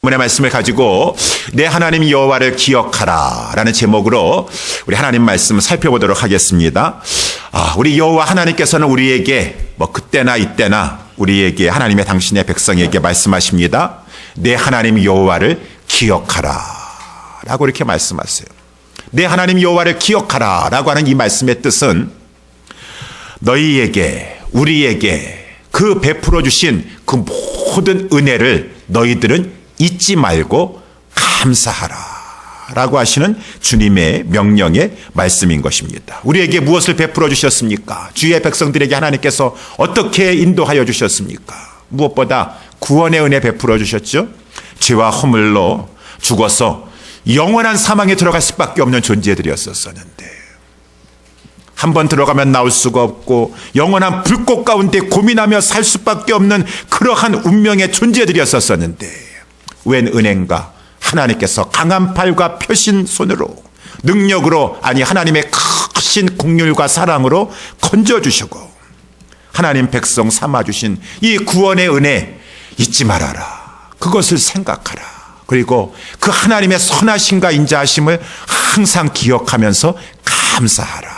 오늘의 말씀을 가지고 내 하나님 여호와를 기억하라 라는 제목으로 우리 하나님 말씀 살펴보도록 하겠습니다. 우리 여호와 하나님께서는 우리에게 그때나 이때나 우리에게 하나님의 당신의 백성에게 말씀하십니다. 내 하나님 여호와를 기억하라 라고 이렇게 말씀하세요. 내 하나님 여호와를 기억하라 라고 하는 이 말씀의 뜻은 너희에게 우리에게 그 베풀어 주신 그 모든 은혜를 너희들은 잊지 말고 감사하라 라고 하시는 주님의 명령의 말씀인 것입니다. 우리에게 무엇을 베풀어 주셨습니까? 주의 백성들에게 하나님께서 어떻게 인도하여 주셨습니까? 무엇보다 구원의 은혜 베풀어 주셨죠. 죄와 허물로 죽어서 영원한 사망에 들어갈 수밖에 없는 존재들이었었는데 한번 들어가면 나올 수가 없고 영원한 불꽃 가운데 고민하며 살 수밖에 없는 그러한 운명의 존재들이었었는데 웬 은행가 하나님께서 강한 팔과 펴신 손으로 능력으로 하나님의 크신 긍휼과 사랑으로 건져주시고 하나님 백성 삼아주신 이 구원의 은혜 잊지 말아라. 그것을 생각하라. 그리고 그 하나님의 선하심과 인자하심을 항상 기억하면서 감사하라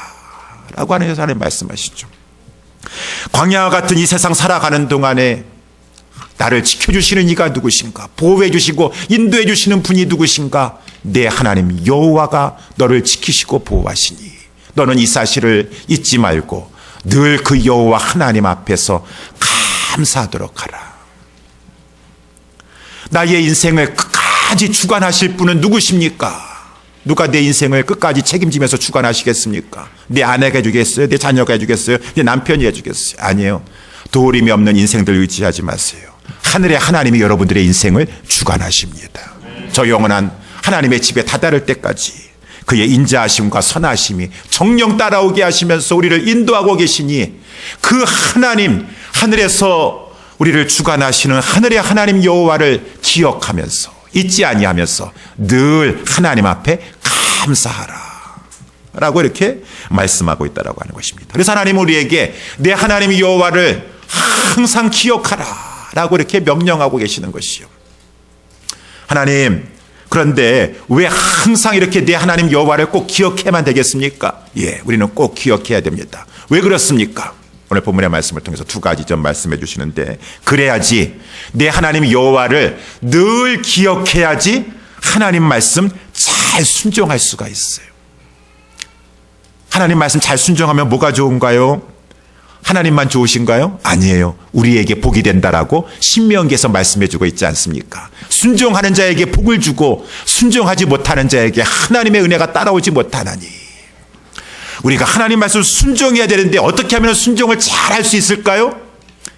라고 하는 하나님 말씀하시죠. 광야와 같은 이 세상 살아가는 동안에 나를 지켜주시는 이가 누구신가? 보호해 주시고 인도해 주시는 분이 누구신가? 내 하나님 여호와가 너를 지키시고 보호하시니 너는 이 사실을 잊지 말고 늘 그 여호와 하나님 앞에서 감사하도록 하라. 나의 인생을 끝까지 주관하실 분은 누구십니까? 누가 내 인생을 끝까지 책임지면서 주관하시겠습니까? 내 아내가 해주겠어요? 내 자녀가 해주겠어요? 내 남편이 해주겠어요? 아니에요. 도림이 없는 인생들 의지하지 마세요. 하늘의 하나님이 여러분들의 인생을 주관하십니다. 저 영원한 하나님의 집에 다다를 때까지 그의 인자하심과 선하심이 정령 따라오게 하시면서 우리를 인도하고 계시니 그 하나님, 하늘에서 우리를 주관하시는 하늘의 하나님 여호와를 기억하면서 잊지 아니하면서 늘 하나님 앞에 감사하라 라고 이렇게 말씀하고 있다라고 하는 것입니다. 그래서 하나님은 우리에게 내 하나님 여호와를 항상 기억하라 라고 이렇게 명령하고 계시는 것이요. 하나님, 그런데 왜 항상 이렇게 내 하나님 여호와를 꼭 기억해야만 되겠습니까? 우리는 꼭 기억해야 됩니다. 왜 그렇습니까? 오늘 본문의 말씀을 통해서 두 가지 점 말씀해 주시는데 그래야지 내 하나님 여호와를 늘 기억해야지 하나님 말씀 잘 순종할 수가 있어요. 하나님 말씀 잘 순종하면 뭐가 좋은가요? 하나님만 좋으신가요? 아니에요. 우리에게 복이 된다라고 신명기에서 말씀해 주고 있지 않습니까? 순종하는 자에게 복을 주고 순종하지 못하는 자에게 하나님의 은혜가 따라오지 못하나니 우리가 하나님 말씀을 순종해야 되는데 어떻게 하면 순종을 잘 할 수 있을까요?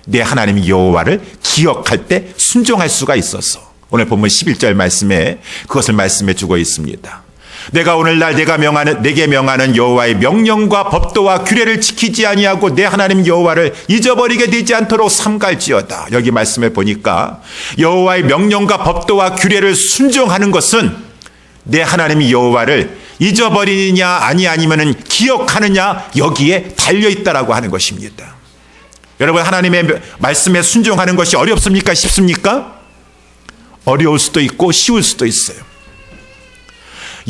내 하나님 여호와를 기억할 때 순종할 수가 있어서 오늘 본문 11절 말씀에 그것을 말씀해 주고 있습니다. 내가 오늘날 내게 명하는 여호와의 명령과 법도와 규례를 지키지 아니하고 내 하나님 여호와를 잊어버리게 되지 않도록 삼갈지어다. 여기 말씀을 보니까 여호와의 명령과 법도와 규례를 순종하는 것은 내 하나님 여호와를 잊어버리느냐 아니면은 기억하느냐 여기에 달려있다라고 하는 것입니다. 여러분 하나님의 말씀에 순종하는 것이 어렵습니까? 쉽습니까? 어려울 수도 있고 쉬울 수도 있어요.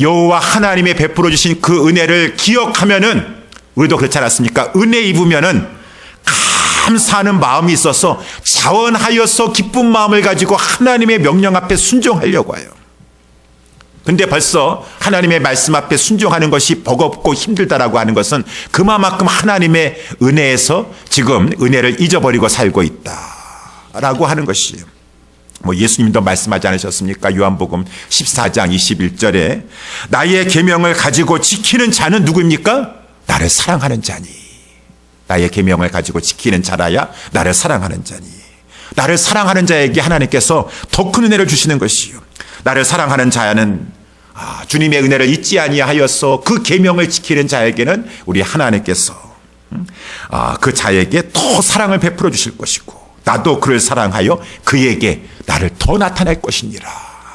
여호와 하나님의 베풀어 주신 그 은혜를 기억하면은 우리도 그렇지 않았습니까? 은혜 입으면은 감사하는 마음이 있어서 자원하여서 기쁜 마음을 가지고 하나님의 명령 앞에 순종하려고 해요. 근데 벌써 하나님의 말씀 앞에 순종하는 것이 버겁고 힘들다라고 하는 것은 그만큼 하나님의 은혜에서 지금 은혜를 잊어버리고 살고 있다라고 하는 것이에요. 예수님도 말씀하지 않으셨습니까? 요한복음 14장 21절에 나의 계명을 가지고 지키는 자는 누구입니까? 나를 사랑하는 자니. 나의 계명을 가지고 지키는 자라야 나를 사랑하는 자니. 나를 사랑하는 자에게 하나님께서 더 큰 은혜를 주시는 것이요. 나를 사랑하는 자는 주님의 은혜를 잊지 아니하여서 그 계명을 지키는 자에게는 우리 하나님께서 그 자에게 더 사랑을 베풀어 주실 것이고 나도 그를 사랑하여 그에게 나를 더 나타낼 것이니라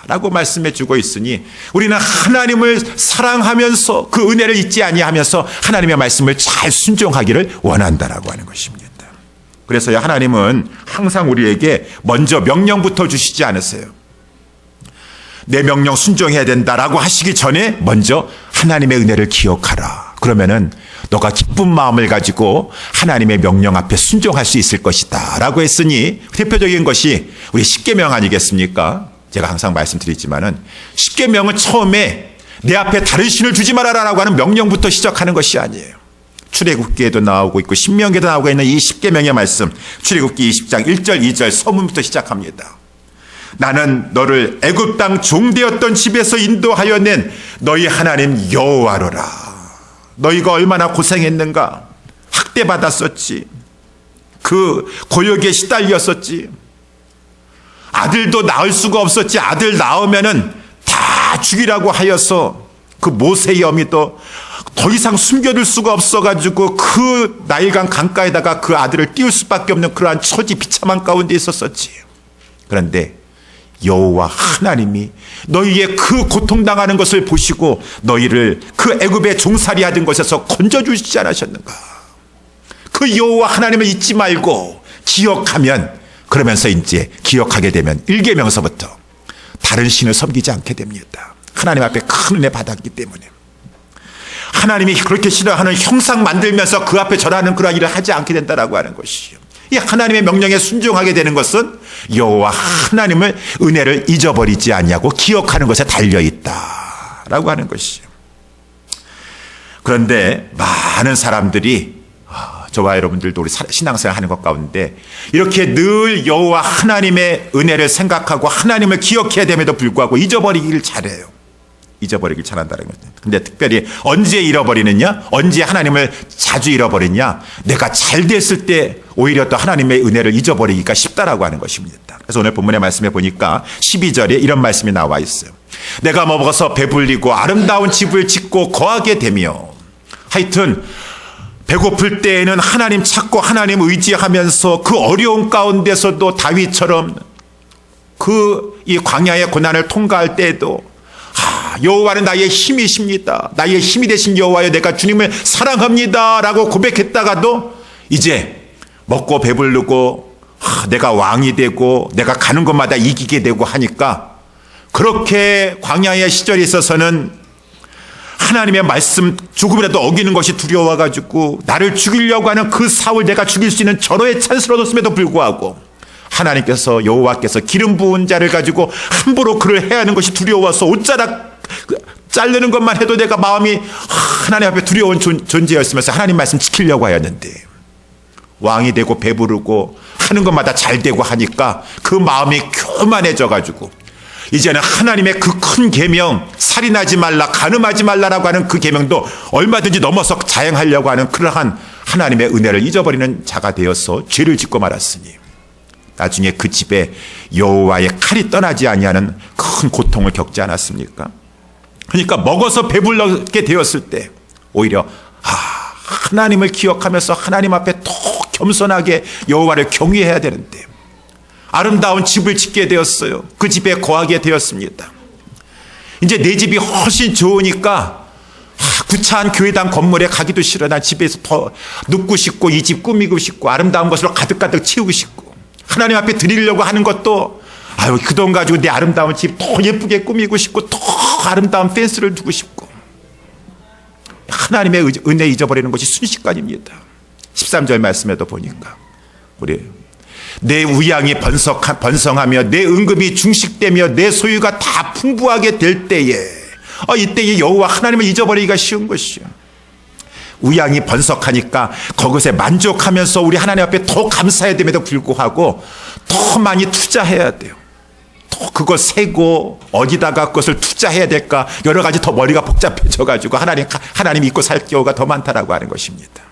라고 말씀해 주고 있으니 우리는 하나님을 사랑하면서 그 은혜를 잊지 아니하면서 하나님의 말씀을 잘 순종하기를 원한다라고 하는 것입니다. 그래서 하나님은 항상 우리에게 먼저 명령부터 주시지 않으세요. 내 명령 순종해야 된다라고 하시기 전에 먼저 하나님의 은혜를 기억하라. 그러면은 너가 기쁜 마음을 가지고 하나님의 명령 앞에 순종할 수 있을 것이다 라고 했으니, 대표적인 것이 우리 십계명 아니겠습니까? 제가 항상 말씀드리지만은 십계명은 처음에 내 앞에 다른 신을 두지 말아라라고 하는 명령부터 시작하는 것이 아니에요. 출애굽기에도 나오고 있고 신명기에도 나오고 있는 이 십계명의 말씀, 출애굽기 20장 1절 2절 서문부터 시작합니다. 나는 너를 애굽 땅 종되었던 집에서 인도하여 낸 너희 하나님 여호와로라. 너희가 얼마나 고생했는가. 학대받았었지. 그 고역에 시달렸었지. 아들도 낳을 수가 없었지. 아들 낳으면은 다 죽이라고 하여서 그 모세의 어미도 더 이상 숨겨둘 수가 없어가지고 그 나일강 강가에다가 그 아들을 띄울 수밖에 없는 그러한 처지 비참한 가운데 있었었지. 그런데 여호와 하나님이 너희의 그 고통당하는 것을 보시고 너희를 그 애굽의 종살이 하던 것에서 건져주시지 않으셨는가. 그 여호와 하나님을 잊지 말고 기억하면, 그러면서 이제 기억하게 되면 1계명서부터 다른 신을 섬기지 않게 됩니다. 하나님 앞에 큰 은혜 받았기 때문에. 하나님이 그렇게 싫어하는 형상 만들면서 그 앞에 절하는 그런 일을 하지 않게 된다라고 하는 것이요. 이 하나님의 명령에 순종하게 되는 것은 여호와 하나님을 은혜를 잊어버리지 않냐고 기억하는 것에 달려있다라고 하는 것이요. 그런데 많은 사람들이, 저와 여러분들도 우리 신앙생활 하는 것 가운데 이렇게 늘 여호와 하나님의 은혜를 생각하고 하나님을 기억해야 됨에도 불구하고 잊어버리기를 잘해요. 잊어버리길 잘한다는 거죠. 근데 특별히 언제 잃어버리느냐? 언제 하나님을 자주 잃어버리냐? 내가 잘 됐을 때 오히려 또 하나님의 은혜를 잊어버리기가 쉽다라고 하는 것입니다. 그래서 오늘 본문의 말씀에 보니까 12절에 이런 말씀이 나와 있어요. 내가 먹어서 배불리고 아름다운 집을 짓고 거하게 되며, 하여튼 배고플 때에는 하나님 찾고 하나님 의지하면서 그 어려운 가운데서도 다윗처럼 그 이 광야의 고난을 통과할 때에도 여호와는 나의 힘이십니다. 나의 힘이 되신 여호와여, 내가 주님을 사랑합니다 라고 고백했다가도 이제 먹고 배부르고 내가 왕이 되고 내가 가는 곳마다 이기게 되고 하니까, 그렇게 광야의 시절에 있어서는 하나님의 말씀 조금이라도 어기는 것이 두려워가지고 나를 죽이려고 하는 그 사울, 내가 죽일 수 있는 절호의 찬스를 얻었음에도 불구하고 하나님께서, 여호와께서 기름 부은 자를 가지고 함부로 그를 해야 하는 것이 두려워서 옷자락 자르는 것만 해도 내가 마음이 하나님 앞에 두려운 존재였으면서 하나님 말씀 지키려고 하였는데, 왕이 되고 배부르고 하는 것마다 잘 되고 하니까 그 마음이 교만해져가지고 이제는 하나님의 그 큰 계명, 살인하지 말라, 간음하지 말라라고 하는 그 계명도 얼마든지 넘어서 자행하려고 하는 그러한 하나님의 은혜를 잊어버리는 자가 되어서 죄를 짓고 말았으니 나중에 그 집에 여호와의 칼이 떠나지 아니하는 큰 고통을 겪지 않았습니까? 그러니까 먹어서 배불르게 되었을 때 오히려 하나님을 기억하면서 하나님 앞에 더 겸손하게 여호와를 경외해야 되는데, 아름다운 집을 짓게 되었어요. 그 집에 거하게 되었습니다. 이제 내 집이 훨씬 좋으니까 구차한 교회당 건물에 가기도 싫어. 난 집에서 더 눕고 싶고 이 집 꾸미고 싶고 아름다운 것으로 가득가득 채우고 싶고, 하나님 앞에 드리려고 하는 것도 그 돈 가지고 내 아름다운 집 더 예쁘게 꾸미고 싶고 더 아름다운 펜스를 두고 싶고, 하나님의 은혜 잊어버리는 것이 순식간입니다. 13절 말씀에도 보니까 내 우양이 번성하며 내 은금이 중식되며 내 소유가 다 풍부하게 될 때에, 이때에 여호와 하나님을 잊어버리기가 쉬운 것이요. 우양이 번성하니까 그것에 만족하면서 우리 하나님 앞에 더 감사해야 됨에도 불구하고 더 많이 투자해야 돼요. 또 그거 세고 어디다가 그것을 투자해야 될까, 여러 가지 더 머리가 복잡해져 가지고 하나님 잊고 살 경우가 더 많다라고 하는 것입니다.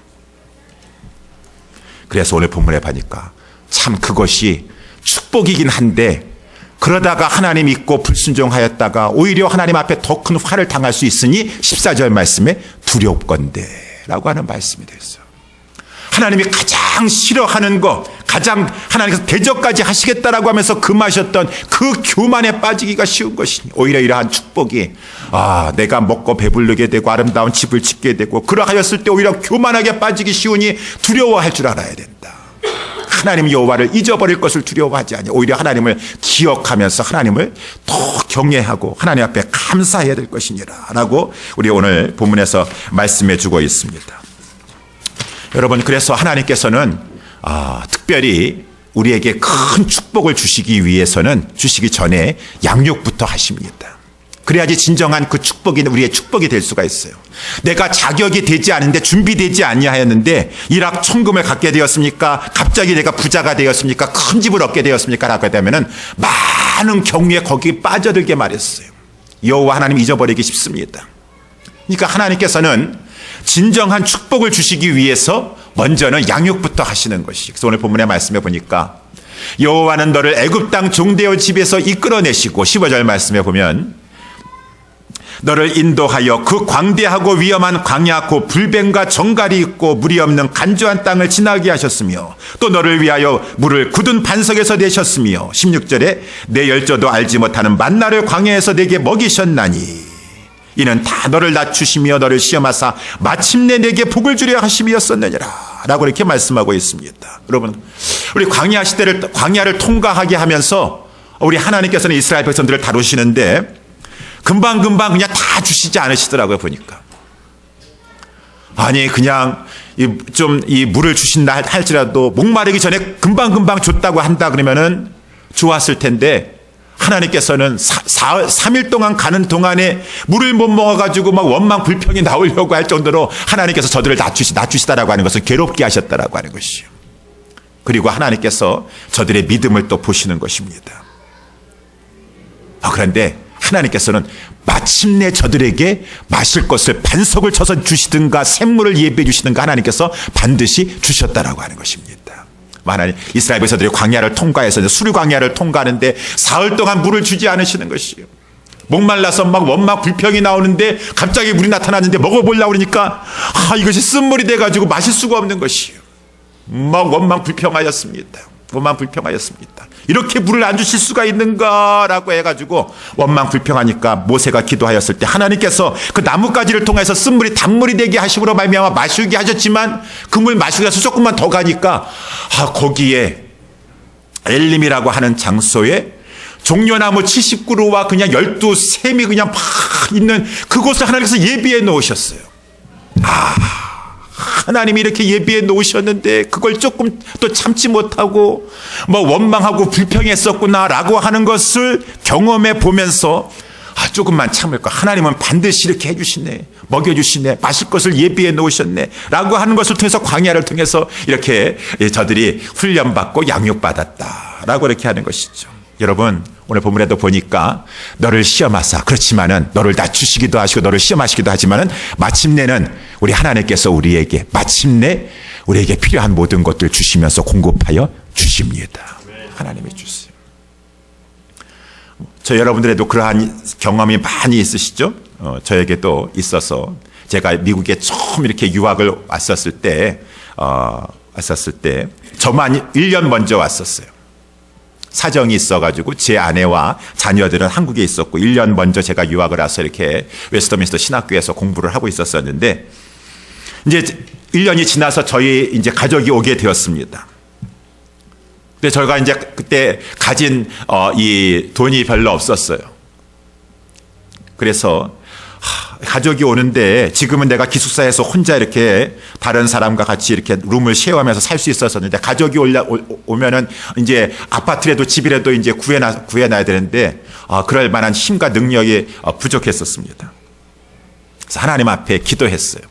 그래서 오늘 본문에 보니까 참 그것이 축복이긴 한데, 그러다가 하나님 잊고 불순종하였다가 오히려 하나님 앞에 더 큰 화를 당할 수 있으니 14절 말씀에 두렵건대 라고 하는 말씀이 됐어요. 하나님이 가장 싫어하는 것, 가장 하나님께서 대적까지 하시겠다라고 하면서 금하셨던 그 교만에 빠지기가 쉬운 것이니, 오히려 이러한 축복이 내가 먹고 배부르게 되고 아름다운 집을 짓게 되고 그러하였을 때 오히려 교만하게 빠지기 쉬우니 두려워할 줄 알아야 된다. 하나님 여호와를 잊어버릴 것을 두려워하지 아니하고 오히려 하나님을 기억하면서 하나님을 더 경외하고 하나님 앞에 감사해야 될 것이니라 라고 우리 오늘 본문에서 말씀해 주고 있습니다. 여러분, 그래서 하나님께서는 특별히 우리에게 큰 축복을 주시기 위해서는 주시기 전에 양육부터 하십니다. 그래야지 진정한 그 축복이 우리의 축복이 될 수가 있어요. 내가 자격이 되지 않은데 준비되지 아니하였는데 일확천금을 갖게 되었습니까? 갑자기 내가 부자가 되었습니까? 큰 집을 얻게 되었습니까? 라고 하면은 많은 경우에 거기에 빠져들게 말했어요. 여호와 하나님 잊어버리기 쉽습니다. 그러니까 하나님께서는 진정한 축복을 주시기 위해서 먼저는 양육부터 하시는 것이. 그래서 오늘 본문의 말씀에 보니까 여호와는 너를 애굽 땅 종되어 집에서 이끌어내시고 15절 말씀에 보면 너를 인도하여 그 광대하고 위험한 광야 곧 불뱀과 정갈이 있고 물이 없는 간조한 땅을 지나게 하셨으며 또 너를 위하여 물을 굳은 반석에서 내셨으며 16절에 내 열조도 알지 못하는 만나를 광야에서 내게 먹이셨나니 이는 다 너를 낮추시며 너를 시험하사 마침내 내게 복을 주려 하심이었었느니라 라고 이렇게 말씀하고 있습니다. 여러분, 우리 광야를 통과하게 하면서 우리 하나님께서는 이스라엘 백성들을 다루시는데 금방금방 그냥 다 주시지 않으시더라고요. 보니까 아니 그냥 이 물을 주신다 할지라도 목마르기 전에 금방금방 줬다고 한다 그러면은 좋았을 텐데 하나님께서는 3일 동안 가는 동안에 물을 못 먹어가지고 막 원망 불평이 나오려고 할 정도로 하나님께서 저들을 낮추시다라고 하는 것은 괴롭게 하셨다라고 하는 것이요. 그리고 하나님께서 저들의 믿음을 또 보시는 것입니다. 그런데 하나님께서는 마침내 저들에게 마실 것을 반석을 쳐서 주시든가 샘물을 예비해 주시든가 하나님께서 반드시 주셨다라고 하는 것입니다. 하나님, 이스라엘 백성들이 광야를 통과해서 수르 광야를 통과하는데 사흘 동안 물을 주지 않으시는 것이에요. 목말라서 막 원망 불평이 나오는데 갑자기 물이 나타났는데 먹어보려고 그러니까 이것이 쓴물이 돼가지고 마실 수가 없는 것이에요. 막 원망 불평하였습니다. 이렇게 물을 안 주실 수가 있는가라고 해가지고 원망 불평하니까 모세가 기도하였을 때 하나님께서 그 나뭇가지를 통해서 쓴물이 단물이 되게 하심으로 말미암아 마시게 하셨지만 그 물 마시기 위해서 조금만 더 가니까 거기에 엘림이라고 하는 장소에 종려나무 70그루와 그냥 12샘이 그냥 막 있는 그곳을 하나님께서 예비해 놓으셨어요. 하나님이 이렇게 예비해 놓으셨는데 그걸 조금 또 참지 못하고 원망하고 불평했었구나라고 하는 것을 경험해 보면서 조금만 참을 거 하나님은 반드시 이렇게 해주시네, 먹여주시네, 마실 것을 예비해 놓으셨네 라고 하는 것을 통해서 광야를 통해서 이렇게 저들이 훈련받고 양육받았다라고 이렇게 하는 것이죠. 여러분, 오늘 본문에도 보니까 너를 시험하사, 그렇지만은 너를 낮추시기도 하시고 너를 시험하시기도 하지만은 마침내는 우리 하나님께서 마침내 우리에게 필요한 모든 것들 주시면서 공급하여 주십니다. 하나님이 주세요. 저 여러분들에도 그러한 경험이 많이 있으시죠? 저에게도 있어서 제가 미국에 처음 이렇게 유학을 왔었을 때 저만 1년 먼저 왔었어요. 사정이 있어가지고 제 아내와 자녀들은 한국에 있었고 1년 먼저 제가 유학을 와서 이렇게 웨스터민스터 신학교에서 공부를 하고 있었었는데 이제 1년이 지나서 저희 이제 가족이 오게 되었습니다. 근데 저희가 이제 그때 가진 이 돈이 별로 없었어요. 그래서 가족이 오는데 지금은 내가 기숙사에서 혼자 이렇게 다른 사람과 같이 이렇게 룸을 쉐어하면서 살 수 있었었는데 가족이 오면은 이제 아파트라도 집이라도 이제 구해놔야 되는데 그럴 만한 힘과 능력이 부족했었습니다. 그래서 하나님 앞에 기도했어요.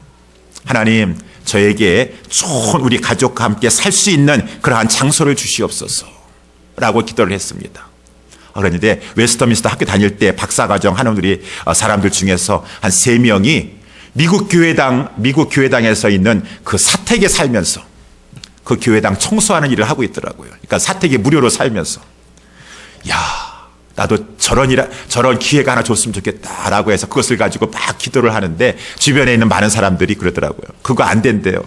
하나님, 저에게 좋은 우리 가족과 함께 살 수 있는 그러한 장소를 주시옵소서 라고 기도를 했습니다. 그런데 웨스터민스터 학교 다닐 때 박사과정 하는 우리 사람들 중에서 한 3명이 미국 교회당에서 있는 그 사택에 살면서 그 교회당 청소하는 일을 하고 있더라고요. 그러니까 사택에 무료로 살면서 나도 저런 기회가 하나 줬으면 좋겠다라고 해서 그것을 가지고 막 기도를 하는데 주변에 있는 많은 사람들이 그러더라고요. 그거 안 된대요.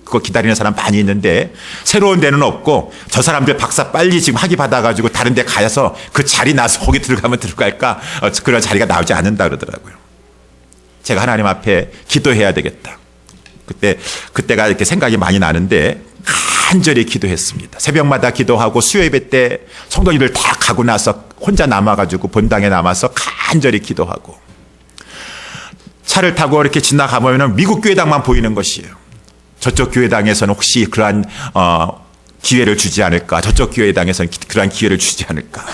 그거 기다리는 사람 많이 있는데 새로운 데는 없고 저 사람들 박사 빨리 지금 학위 받아가지고 다른 데 가서 그 자리 나서 거기 들어가면 들어갈까 그런 자리가 나오지 않는다 그러더라고요. 제가 하나님 앞에 기도해야 되겠다. 그때가 이렇게 생각이 많이 나는데 간절히 기도했습니다. 새벽마다 기도하고 수요예배 때 성도님들 다 가고 나서 혼자 남아가지고 본당에 남아서 간절히 기도하고, 차를 타고 이렇게 지나가보면 미국 교회당만 보이는 것이에요. 저쪽 교회당에서는 혹시 그러한 기회를 주지 않을까, 저쪽 교회당에서는 그러한 기회를 주지 않을까.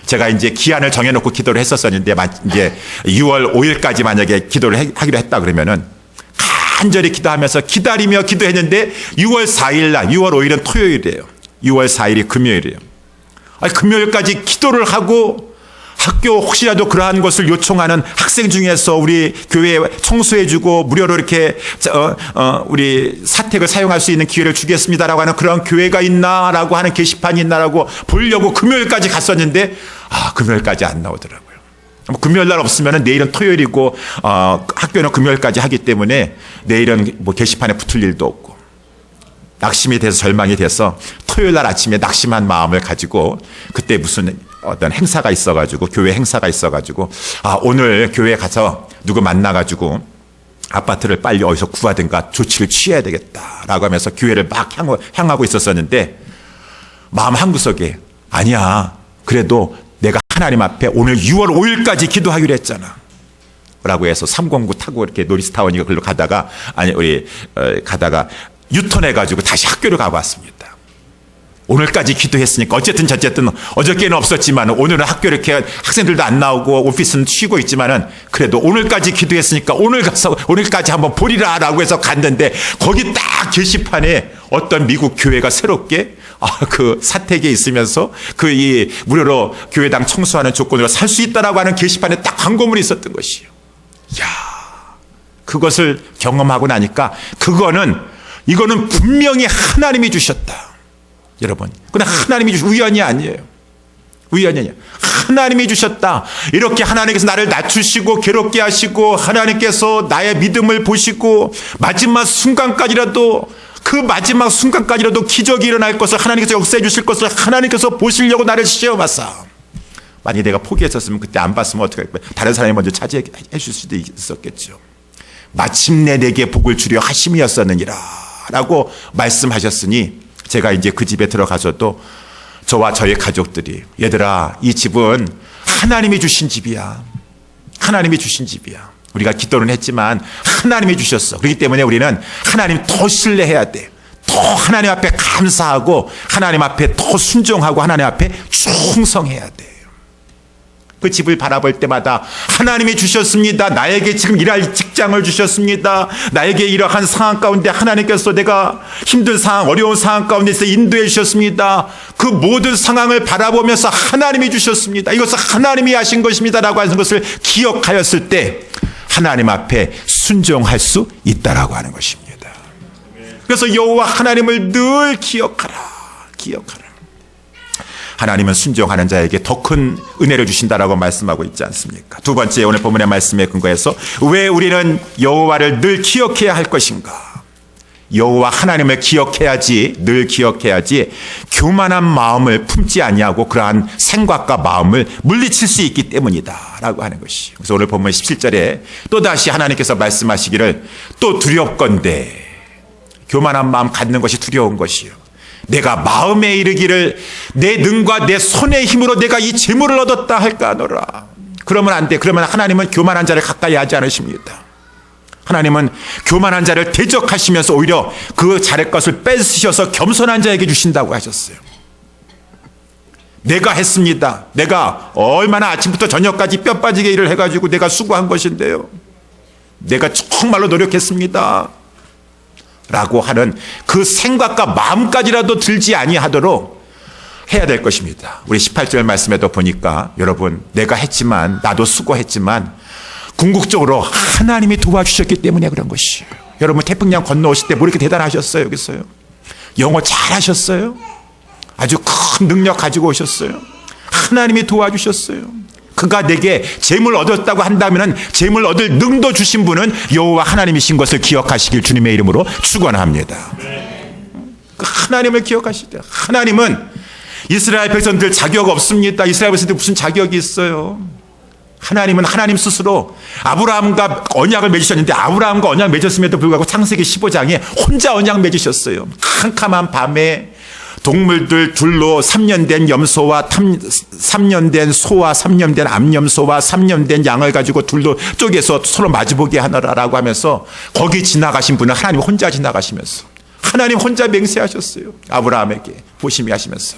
제가 이제 기한을 정해놓고 기도를 했었었는데, 이제 6월 5일까지 만약에 기도를 하기로 했다 그러면은 간절히 기도하면서 기다리며 기도했는데 6월 4일 날, 6월 5일은 토요일이에요. 6월 4일이 금요일이에요. 금요일까지 기도를 하고 학교 혹시라도 그러한 것을 요청하는 학생 중에서 우리 교회에 청소해주고 무료로 이렇게 우리 사택을 사용할 수 있는 기회를 주겠습니다라고 하는 그런 교회가 있나라고 하는 게시판이 있나라고 보려고 금요일까지 갔었는데, 금요일까지 안 나오더라고요. 금요일 날 없으면 내일은 토요일이고 학교는 금요일까지 하기 때문에 내일은 뭐 게시판에 붙을 일도 없고, 낙심이 돼서 절망이 돼서 토요일 날 아침에 낙심한 마음을 가지고, 그때 무슨 어떤 행사가 있어가지고, 교회 행사가 있어가지고, 오늘 교회에 가서 누구 만나가지고 아파트를 빨리 어디서 구하든가 조치를 취해야 되겠다라고 하면서 교회를 막 향하고 있었었는데, 마음 한구석에 아니야, 그래도 내가 하나님 앞에 오늘 6월 5일까지 기도하기로 했잖아 라고 해서 309 타고 이렇게 노리스타운이가 글로 가다가, 가다가 유턴해가지고 다시 학교를 가봤습니다. 오늘까지 기도했으니까 어쨌든 어저께는 없었지만 오늘은 학교 이렇게 학생들도 안 나오고 오피스는 쉬고 있지만은 그래도 오늘까지 기도했으니까 오늘까지 한번 보리라 라고 해서 갔는데, 거기 딱 게시판에 어떤 미국 교회가 새롭게 그 사택에 있으면서 이 무료로 교회당 청소하는 조건으로 살 수 있다라고 하는 게시판에 딱 광고물이 있었던 것이에요. 그것을 경험하고 나니까 이거는 분명히 하나님이 주셨다. 여러분, 그냥 하나님이 주신 우연이 아니에요. 우연이 아니에요. 하나님이 주셨다. 이렇게 하나님께서 나를 낮추시고 괴롭게 하시고, 하나님께서 나의 믿음을 보시고, 마지막 순간까지라도 기적이 일어날 것을, 하나님께서 역사해 주실 것을 하나님께서 보시려고 나를 시험하사. 만약에 내가 포기했었으면, 그때 안 봤으면 어떻게 할까요? 다른 사람이 먼저 차지해 줄 수도 있었겠죠. 마침내 내게 복을 주려 하심이었었느니라 라고 말씀하셨으니, 제가 이제 그 집에 들어가서도 저와 저의 가족들이, 얘들아, 이 집은 하나님이 주신 집이야. 하나님이 주신 집이야. 우리가 기도는 했지만 하나님이 주셨어. 그렇기 때문에 우리는 하나님 더 신뢰해야 돼. 더 하나님 앞에 감사하고, 하나님 앞에 더 순종하고, 하나님 앞에 충성해야 돼. 그 집을 바라볼 때마다 하나님이 주셨습니다. 나에게 지금 일할 직장을 주셨습니다. 나에게 이러한 상황 가운데 하나님께서 내가 힘든 상황, 어려운 상황 가운데서 인도해 주셨습니다. 그 모든 상황을 바라보면서 하나님이 주셨습니다. 이것은 하나님이 하신 것입니다라고 하는 것을 기억하였을 때 하나님 앞에 순종할 수 있다라고 하는 것입니다. 그래서 여호와 하나님을 늘 기억하라. 하나님은 순종하는 자에게 더 큰 은혜를 주신다라고 말씀하고 있지 않습니까? 두 번째, 오늘 본문의 말씀에 근거해서 왜 우리는 여호와를 늘 기억해야 할 것인가? 여호와 하나님을 기억해야지, 늘 기억해야지 교만한 마음을 품지 아니하고 그러한 생각과 마음을 물리칠 수 있기 때문이다라고 하는 것이. 그래서 오늘 본문 17절에 또다시 하나님께서 말씀하시기를, 또 두렵건대, 교만한 마음 갖는 것이 두려운 것이요, 내가 마음에 이르기를 내 능과 내 손의 힘으로 내가 이 재물을 얻었다 할까 하노라. 그러면 안 돼. 그러면 하나님은 교만한 자를 가까이 하지 않으십니다. 하나님은 교만한 자를 대적하시면서 오히려 그 잘의 것을 뺏으셔서 겸손한 자에게 주신다고 하셨어요. 내가 했습니다. 내가 얼마나 아침부터 저녁까지 뼈 빠지게 일을 해가지고 내가 수고한 것인데요, 내가 정말로 노력했습니다 라고 하는 그 생각과 마음까지라도 들지 아니하도록 해야 될 것입니다. 우리 18절 말씀에도 보니까, 여러분, 내가 했지만, 나도 수고했지만 궁극적으로 하나님이 도와주셨기 때문에 그런 것이에요. 여러분, 태평양 건너오실 때 뭐 이렇게 대단하셨어요? 여기서요. 영어 잘하셨어요. 아주 큰 능력 가지고 오셨어요. 하나님이 도와주셨어요. 그가 내게 재물 얻었다고 한다면 재물 얻을 능도 주신 분은 여호와 하나님이신 것을 기억하시길 주님의 이름으로 축원합니다. 그 하나님을 기억하시되, 하나님은 이스라엘 백성들 자격 없습니다. 이스라엘 백성들 무슨 자격이 있어요? 하나님은 하나님 스스로 아브라함과 언약을 맺으셨는데 아브라함과 언약을 맺었음에도 불구하고 창세기 15장에 혼자 언약 맺으셨어요. 캄캄한 밤에 동물들 둘로 3년 된 염소와 3년 된 소와 3년 된 암염소와 3년 된 양을 가지고 둘로 쪼개서 서로 마주보게 하느라라고 하면서 거기 지나가신 분은 하나님 혼자 지나가시면서 하나님 혼자 맹세하셨어요. 아브라함에게 보심이 하시면서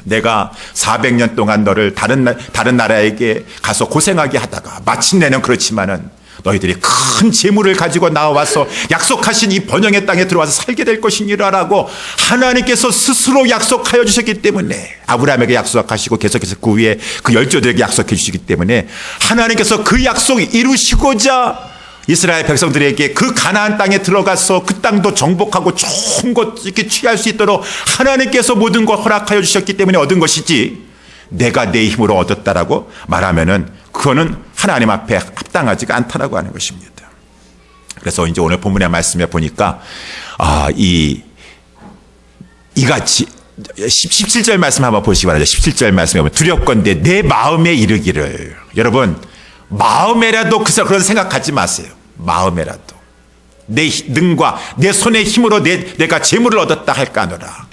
내가 400년 동안 너를 다른 나라에게 가서 고생하게 하다가 마침내는 그렇지만은 너희들이 큰 재물을 가지고 나와서 약속하신 이 번영의 땅에 들어와서 살게 될 것이니라라고 하나님께서 스스로 약속하여 주셨기 때문에 아브라함에게 약속하시고 계속해서 그 위에 그 열조들에게 약속해 주시기 때문에 하나님께서 그 약속을 이루시고자 이스라엘 백성들에게 그 가나안 땅에 들어가서 그 땅도 정복하고 좋은 것 이렇게 취할 수 있도록 하나님께서 모든 걸 허락하여 주셨기 때문에 얻은 것이지 내가 내 힘으로 얻었다라고 말하면은 그거는 하나님 앞에 합당하지가 않다라고 하는 것입니다. 그래서 이제 오늘 본문의 말씀에 보니까 이같이 17절 말씀 한번 보시기 바랍니다. 17절 말씀에 보면 두렵건대 내 마음에 이르기를 여러분 마음에라도 그런 생각하지 마세요. 마음에라도 내 능과 내 손의 힘으로 내가 재물을 얻었다 할까노라.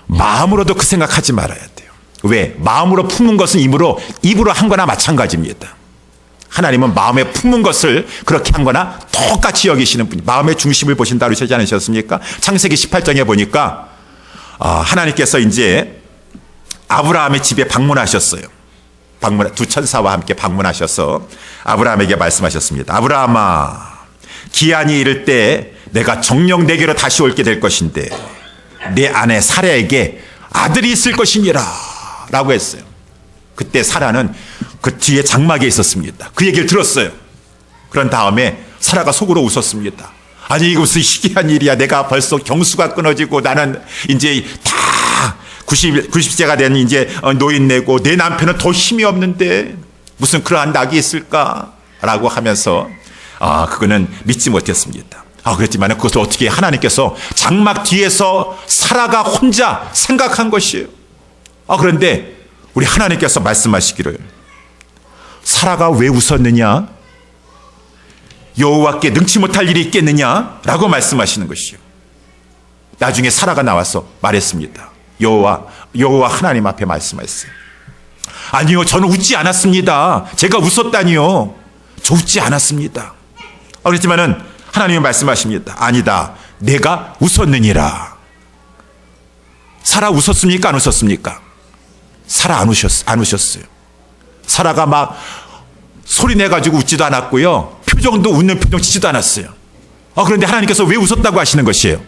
마음으로도 그 생각하지 말아야 돼요. 왜? 마음으로 품는 것은 입으로 한 거나 마찬가지입니다. 하나님은 마음에 품는 것을 그렇게 한 거나 똑같이 여기시는 분이 마음의 중심을 보신다 그러시지 않으셨습니까? 창세기 18장에 보니까 하나님께서 이제 아브라함의 집에 방문하셨어요. 두 천사와 함께 방문하셔서 아브라함에게 말씀하셨습니다. 아브라함아, 기한이 이를 때 내가 정녕 내게로 다시 올게 될 것인데 내 아내 사라에게 아들이 있을 것이니라 라고 했어요. 그때 사라는 그 뒤에 장막에 있었습니다. 그 얘기를 들었어요. 그런 다음에 사라가 속으로 웃었습니다. 아니 이거 무슨 희귀한 일이야. 내가 벌써 경수가 끊어지고 나는 이제 다 90세가 된 이제 노인네고 내 남편은 더 힘이 없는데 무슨 그러한 낙이 있을까라고 하면서 그거는 믿지 못했습니다. 그랬지만 그것을 어떻게 하나님께서 장막 뒤에서 사라가 혼자 생각한 것이에요. 그런데 우리 하나님께서 말씀하시기를 사라가 왜 웃었느냐? 여호와께 능치 못할 일이 있겠느냐라고 말씀하시는 것이요. 나중에 사라가 나와서 말했습니다. 여호와 하나님 앞에 말씀하셨어요. 아니요, 저는 웃지 않았습니다. 제가 웃었다니요. 저 웃지 않았습니다. 그랬지만은 하나님이 말씀하십니다. 아니다, 내가 웃었느니라. 사라 웃었습니까? 안 웃었습니까? 사라 안 웃었어요. 사라가 막 소리 내가지고 웃지도 않았고요. 표정도 웃는 표정 짓지도 않았어요. 그런데 하나님께서 왜 웃었다고 하시는 것이에요?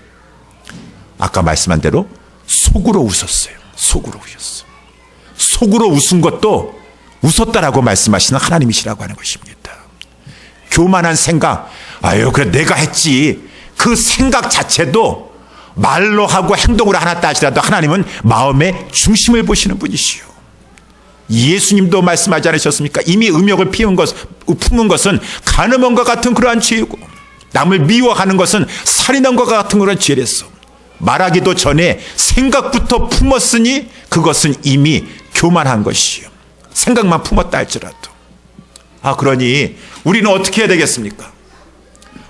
아까 말씀한 대로 속으로 웃었어요. 속으로 웃었어요. 속으로 웃은 것도 웃었다라고 말씀하시는 하나님이시라고 하는 것입니다. 교만한 생각, 그래 내가 했지. 그 생각 자체도 말로 하고 행동으로 하나 따지라도 하나님은 마음의 중심을 보시는 분이시요. 예수님도 말씀하지 않으셨습니까? 이미 음욕을 품은 것은 간음함과 같은 그러한 죄이고 남을 미워하는 것은 살인함과 같은 그런 죄랬어. 말하기도 전에 생각부터 품었으니 그것은 이미 교만한 것이요. 생각만 품었다 할지라도. 그러니 우리는 어떻게 해야 되겠습니까?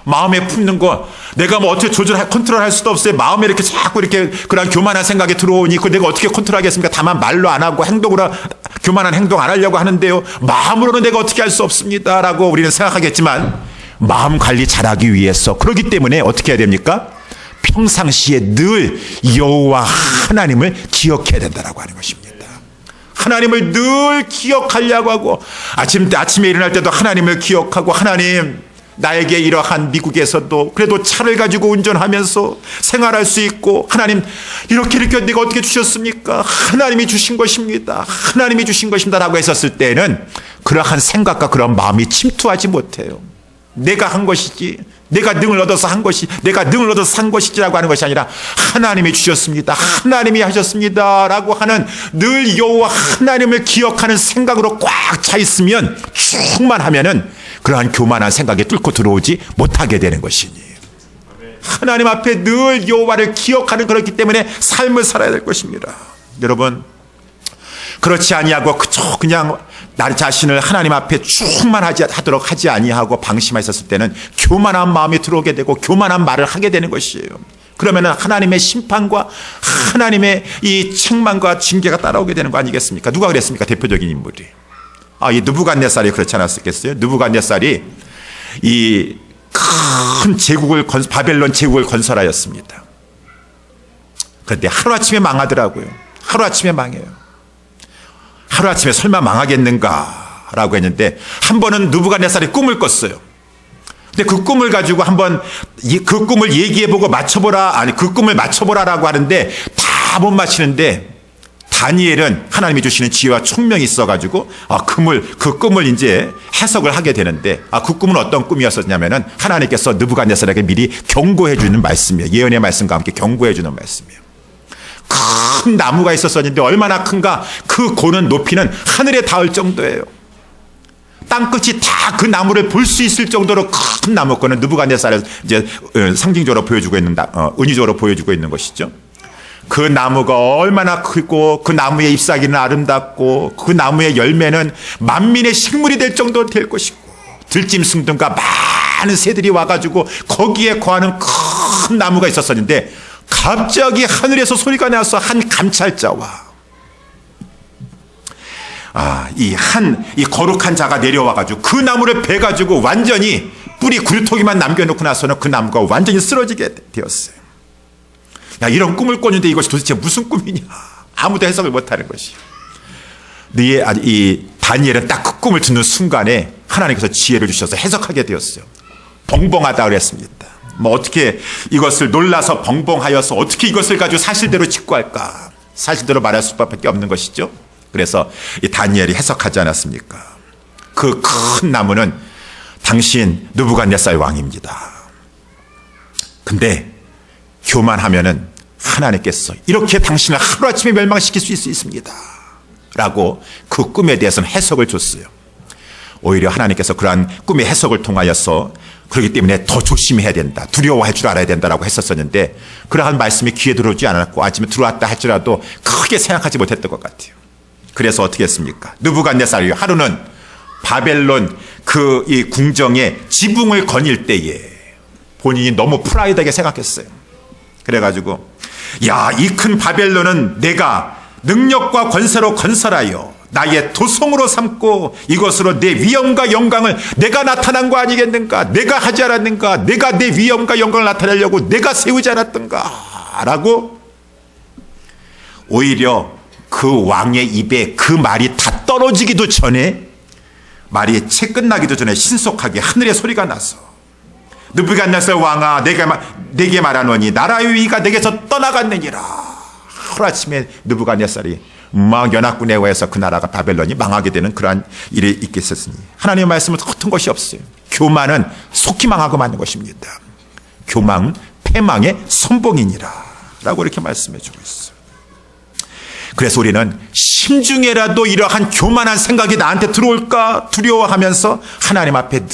마음에 품는 거 내가 뭐 어떻게 컨트롤할 수도 없어요. 마음에 이렇게 자꾸 이렇게 그런 교만한 생각이 들어오니 그 내가 어떻게 컨트롤하겠습니까? 다만 말로 안 하고 행동으로 교만한 행동 안 하려고 하는데요. 마음으로는 내가 어떻게 할 수 없습니다라고 우리는 생각하겠지만 마음 관리 잘하기 위해서 그렇기 때문에 어떻게 해야 됩니까? 평상시에 늘 여호와 하나님을 기억해야 된다라고 하는 것입니다. 하나님을 늘 기억하려고 하고 아침에 일어날 때도 하나님을 기억하고 하나님 나에게 이러한 미국에서도 그래도 차를 가지고 운전하면서 생활할 수 있고 하나님 이렇게 내가 어떻게 주셨습니까? 하나님이 주신 것입니다. 하나님이 주신 것입니다 라고 했었을 때는 그러한 생각과 그런 마음이 침투하지 못해요. 내가 한 것이지 내가 능을 얻어서 한 것이 내가 능을 얻어서 산 것이지라고 하는 것이 아니라 하나님이 주셨습니다. 하나님이 하셨습니다 라고 하는 늘 여호와 하나님을 기억하는 생각으로 꽉 차 있으면 충만하면은 그러한 교만한 생각이 뚫고 들어오지 못하게 되는 것이니 하나님 앞에 늘 여호와를 기억하는 그렇기 때문에 삶을 살아야 될 것입니다. 여러분 그렇지 아니하고 그냥 나 자신을 하나님 앞에 충만하도록 하지 아니하고 방심하셨을 때는 교만한 마음이 들어오게 되고 교만한 말을 하게 되는 것이에요. 그러면은 하나님의 심판과 하나님의 이 책망과 징계가 따라오게 되는 거 아니겠습니까? 누가 그랬습니까? 대표적인 인물이. 이 느부갓네살이 그렇지 않았겠어요? 느부갓네살이 이 큰 제국을 바벨론 제국을 건설하였습니다. 그런데 하루아침에 망하더라고요. 하루아침에 망해요. 하루아침에 설마 망하겠는가라고 했는데 한 번은 느부갓네살이 꿈을 꿨어요. 근데 그 꿈을 가지고 한번 그 꿈을 얘기해보고 그 꿈을 맞춰보라라고 하는데 다 못 맞히는데 다니엘은 하나님이 주시는 지혜와 총명이 있어가지고 그 꿈을 이제 해석을 하게 되는데 그 꿈은 어떤 꿈이었었냐면은 하나님께서 느부갓네살에게 미리 경고해 주는 말씀이에요. 예언의 말씀과 함께 경고해 주는 말씀이에요. 큰 나무가 있었었는데 얼마나 큰가? 그 고는 높이는 하늘에 닿을 정도예요. 땅끝이 다 그 나무를 볼 수 있을 정도로 큰 나무권은 느부갓네살을 이제 상징적으로 보여주고 있는 은유적으로 보여주고 있는 것이죠. 그 나무가 얼마나 크고 그 나무의 잎사귀는 아름답고 그 나무의 열매는 만민의 식물이 될 정도로 될 것이고 들짐승 등과 많은 새들이 와가지고 거기에 거하는 큰 나무가 있었었는데 갑자기 하늘에서 소리가 나서 한 감찰자와 이 거룩한 자가 내려와가지고 그 나무를 베가지고 완전히 뿌리 굴토기만 남겨놓고 나서는 그 나무가 완전히 쓰러지게 되었어요. 이런 꿈을 꿨는데 이것이 도대체 무슨 꿈이냐? 아무도 해석을 못하는 것이. 이 다니엘은 딱 그 꿈을 듣는 순간에 하나님께서 지혜를 주셔서 해석하게 되었어요. 벙벙하다 그랬습니다. 어떻게 이것을 놀라서 벙벙하여서 어떻게 이것을 가지고 사실대로 직구할까? 사실대로 말할 수밖에 없는 것이죠. 그래서 이 다니엘이 해석하지 않았습니까? 그 큰 나무는 당신 느부갓네살 왕입니다. 근데 교만하면은 하나님께서 이렇게 당신을 하루아침에 멸망시킬 수 있습니다. 라고 그 꿈에 대해서는 해석을 줬어요. 오히려 하나님께서 그러한 꿈의 해석을 통하여서 그렇기 때문에 더 조심해야 된다. 두려워할 줄 알아야 된다라고 했었었는데 그러한 말씀이 귀에 들어오지 않았고 아침에 들어왔다 할지라도 크게 생각하지 못했던 것 같아요. 그래서 어떻게 했습니까? 느부갓네살이 하루는 바벨론 이 궁정의 지붕을 거닐 때에 본인이 너무 프라이드하게 생각했어요. 그래가지고 이 큰 바벨론은 내가 능력과 권세로 건설하여 나의 도성으로 삼고 이것으로 내 위엄과 영광을 내가 나타난 거 아니겠는가? 내가 하지 않았는가? 내가 내 위엄과 영광을 나타내려고 내가 세우지 않았던가? 라고 오히려 그 왕의 입에 그 말이 다 떨어지기도 전에 말이 채 끝나기도 전에 신속하게 하늘의 소리가 나서 느부갓네살 왕아 내게 말하노니 나라의 위가 내게서 떠나갔느니라. 하루아침에 느부갓네살이 막 연합군에 의해서 그 나라가 바벨론이 망하게 되는 그러한 일이 있겠었으니 하나님의 말씀은 허튼 것이 없어요. 교만은 속히 망하고 마는 것입니다. 교만은 패망의 선봉이니라 라고 이렇게 말씀해 주고 있어요. 그래서 우리는 심중에라도 이러한 교만한 생각이 나한테 들어올까 두려워하면서 하나님 앞에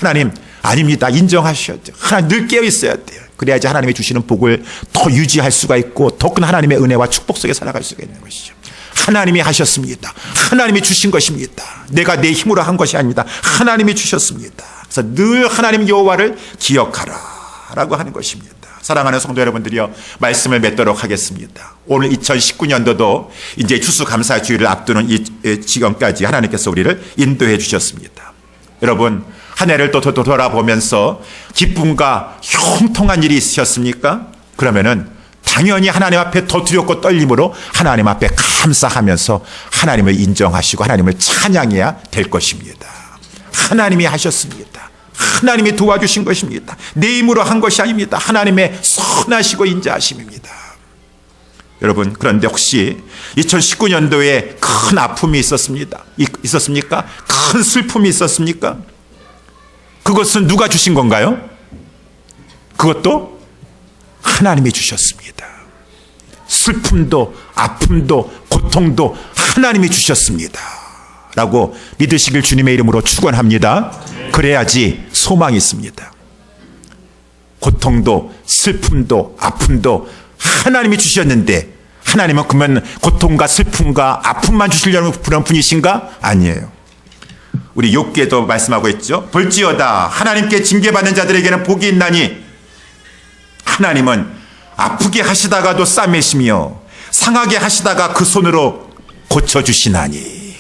하나님 아닙니다. 인정하셔야 돼요. 하나님 늘 깨어 있어야 돼요. 그래야지 하나님이 주시는 복을 더 유지할 수가 있고 더 큰 하나님의 은혜와 축복 속에 살아갈 수가 있는 것이죠. 하나님이 하셨습니다. 하나님이 주신 것입니다. 내가 내 힘으로 한 것이 아닙니다. 하나님이 주셨습니다. 그래서 늘 하나님 여호와를 기억하라 라고 하는 것입니다. 사랑하는 성도 여러분들이여 말씀을 맺도록 하겠습니다. 오늘 2019년도도 이제 추수감사주의를 앞두는 이 지금까지 하나님께서 우리를 인도해 주셨습니다. 여러분 한 해를 또 돌아보면서 기쁨과 형통한 일이 있으셨습니까? 그러면은 당연히 하나님 앞에 더 두렵고 떨림으로 하나님 앞에 감사하면서 하나님을 인정하시고 하나님을 찬양해야 될 것입니다. 하나님이 하셨습니다. 하나님이 도와주신 것입니다. 내 힘으로 한 것이 아닙니다. 하나님의 선하시고 인자하심입니다. 여러분 그런데 혹시 2019년도에 큰 아픔이 있었습니까? 큰 슬픔이 있었습니까? 그것은 누가 주신 건가요? 그것도 하나님이 주셨습니다. 슬픔도 아픔도 고통도 하나님이 주셨습니다. 라고 믿으시길 주님의 이름으로 축원합니다. 그래야지 소망이 있습니다. 고통도 슬픔도 아픔도 하나님이 주셨는데 하나님은 그러면 고통과 슬픔과 아픔만 주시려는 그런 분이신가? 아니에요. 우리 욥기에도 말씀하고 있죠. 볼지어다 하나님께 징계받는 자들에게는 복이 있나니 하나님은 아프게 하시다가도 싸매시며 상하게 하시다가 그 손으로 고쳐주시나니.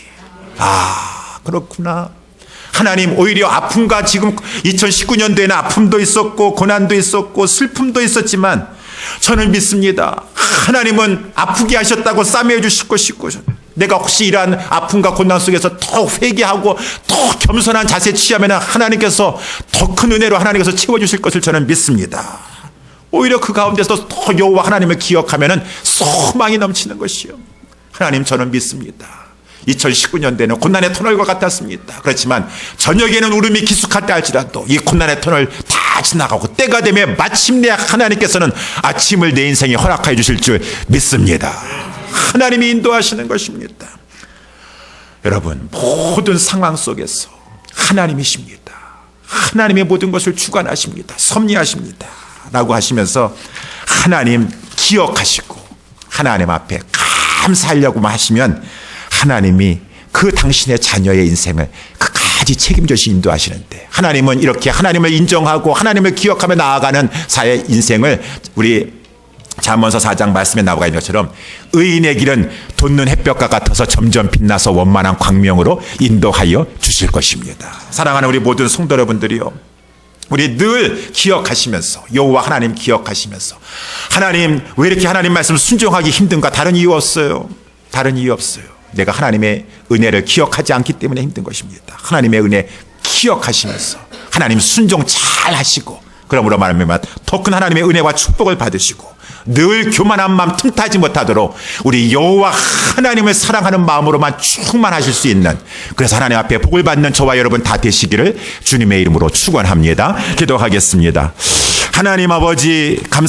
아, 그렇구나. 하나님 오히려 아픔과 지금 2019년도에는 아픔도 있었고 고난도 있었고 슬픔도 있었지만 저는 믿습니다. 하나님은 아프게 하셨다고 싸매어 주실 것이고 내가 혹시 이러한 아픔과 고난 속에서 더 회개하고 더 겸손한 자세 취하면 하나님께서 더 큰 은혜로 하나님께서 채워주실 것을 저는 믿습니다. 오히려 그 가운데서 더 여호와 하나님을 기억하면 소망이 넘치는 것이요. 하나님 저는 믿습니다. 2019년대는 고난의 터널과 같았습니다. 그렇지만 저녁에는 울음이 기숙할 때 할지라도 이 고난의 터널 다 지나가고 때가 되면 마침내 하나님께서는 아침을 내 인생에 허락해 주실 줄 믿습니다. 하나님이 인도하시는 것입니다. 여러분 모든 상황 속에서 하나님이십니다. 하나님의 모든 것을 주관하십니다. 섭리하십니다. 라고 하시면서 하나님 기억하시고 하나님 앞에 감사하려고만 하시면 하나님이 그 당신의 자녀의 인생을 끝까지 책임져 인도하시는데 하나님은 이렇게 하나님을 인정하고 하나님을 기억하며 나아가는 사의 인생을 우리 잠언서 4장 말씀에 나와 있는 것처럼 의인의 길은 돋는 햇볕과 같아서 점점 빛나서 원만한 광명으로 인도하여 주실 것입니다. 사랑하는 우리 모든 성도 여러분들이요, 우리 늘 기억하시면서 여호와 하나님 기억하시면서 하나님 왜 이렇게 하나님 말씀 순종하기 힘든가? 다른 이유 없어요. 다른 이유 없어요. 내가 하나님의 은혜를 기억하지 않기 때문에 힘든 것입니다. 하나님의 은혜 기억하시면서 하나님 순종 잘 하시고 그러므로 말하면 더 큰 하나님의 은혜와 축복을 받으시고 늘 교만한 마음 틈타지 못하도록 우리 여호와 하나님을 사랑하는 마음으로만 충만하실 수 있는, 그래서 하나님 앞에 복을 받는 저와 여러분 다 되시기를 주님의 이름으로 축원합니다. 기도하겠습니다. 하나님 아버지 감사합니다.